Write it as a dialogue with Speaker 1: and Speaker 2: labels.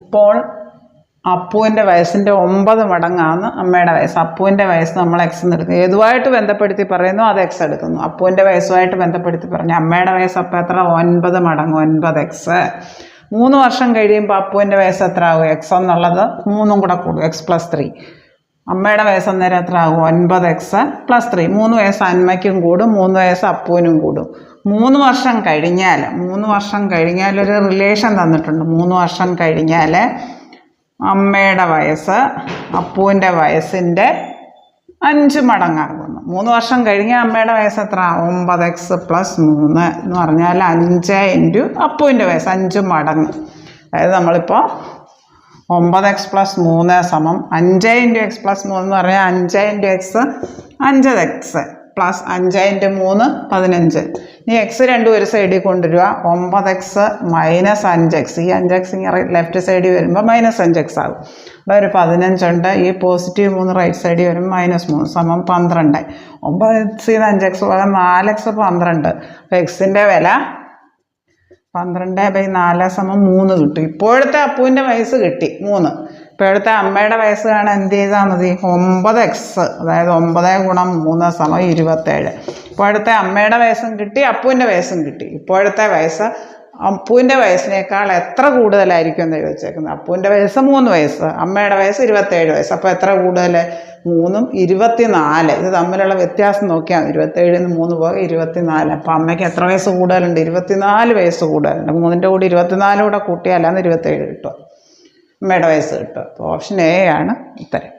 Speaker 1: ഇപ്പോൾ അപ്പുവിൻ്റെ വയസ്സിൻ്റെ 9 മടങ്ങാണ് അമ്മയുടെ വയസ്സ്. അപ്പുവിൻ്റെ വയസ്സ് നമ്മൾ എക്സ് എന്ന് എടുക്കും. ഏതുമായിട്ട് ബന്ധപ്പെടുത്തി പറയുന്നു അത് എക്സ് എടുക്കുന്നു. അപ്പുവിൻ്റെ വയസ്സുമായിട്ട് ബന്ധപ്പെടുത്തി പറഞ്ഞു അമ്മയുടെ വയസ്സ് അപ്പം എത്ര? 9 മടങ്ങ് 9x. 3 വർഷം കഴിയുമ്പോൾ അപ്പുവിൻ്റെ വയസ്സ് എത്ര ആകും? എക്സ് എന്നുള്ളത് 3 കൂടെ കൂടും, x+3. അമ്മയുടെ വയസ്സ് അന്നേരം എത്ര ആകും? 9x+3. 3 വയസ്സ് അമ്മയ്ക്കും കൂടും, 3 വയസ്സ് അപ്പുവിനും കൂടും. 3 വർഷം കഴിഞ്ഞാൽ ഒരു റിലേഷൻ തന്നിട്ടുണ്ട്. 3 വർഷം കഴിഞ്ഞാൽ അമ്മയുടെ വയസ്സ് അപ്പുവിൻ്റെ വയസ്സിൻ്റെ 5 മടങ്ങാകുന്നു. 3 വർഷം കഴിഞ്ഞാൽ അമ്മയുടെ വയസ്സ് എത്ര? 9x+3 എന്ന് പറഞ്ഞാൽ 5 ഇൻറ്റു അപ്പുവിൻ്റെ വയസ്സ് 5 മടങ്ങ്. അതായത് നമ്മളിപ്പോൾ 9x+3 സമം 5 ഇൻറ്റു x+3 എന്ന് പറഞ്ഞാൽ 5 into X 5x plus 5 into 3 15. ഇനി എക്സ് രണ്ടും ഒരു സൈഡിൽ കൊണ്ടുവരിക. 9x minus 5x. ഈ 5x ഇങ്ങനെ ലെഫ്റ്റ് സൈഡിൽ വരുമ്പോൾ -5x ആകും. അവിടെ ഒരു 15 ഉണ്ട്. ഈ +3 റൈറ്റ് സൈഡിൽ വരുമ്പോൾ -3 സമം 12. 9x 5x പോകാൻ 4x 12. അപ്പോൾ എക്സിൻ്റെ വില 12/4 സമം 3 കിട്ടും. ഇപ്പോഴത്തെ അപ്പുവിൻ്റെ വയസ്സ് കിട്ടി 3. ഇപ്പോഴത്തെ അമ്മയുടെ വയസ്സ് കാണാൻ എന്ത് ചെയ്താൽ മതി? 9x, അതായത് 9 ഗുണം 3 സമം 27. ഇപ്പോഴത്തെ അമ്മയുടെ വയസ്സും കിട്ടി, അപ്പുവിൻ്റെ വയസ്സും കിട്ടി. ഇപ്പോഴത്തെ വയസ്സ് അപ്പുവിൻ്റെ വയസ്സിനേക്കാൾ എത്ര കൂടുതലായിരിക്കും എന്ന് ചോദിച്ചേക്കുന്നത്. അപ്പുവിൻ്റെ വയസ്സ് 3 വയസ്സ്, അമ്മയുടെ വയസ്സ് 27 വയസ്സ്. അപ്പോൾ എത്ര കൂടുതൽ? 3ഉം 24. ഇത് തമ്മിലുള്ള വ്യത്യാസം നോക്കിയാൽ 27ൽ നിന്ന് 3 പോകെ 24. അപ്പോൾ അമ്മയ്ക്ക് എത്ര വയസ്സ് കൂടുതലുണ്ട്? 24 വയസ്സ് കൂടുതലുണ്ട്. 3ൻ്റെ കൂടി 24 കൂടെ കൂട്ടിയാലാണ് 27 കിട്ടും. അമ്മയുടെ വയസ്സ് കിട്ടും. അപ്പോൾ ഓപ്ഷൻ എ ആണ് ഉത്തരം.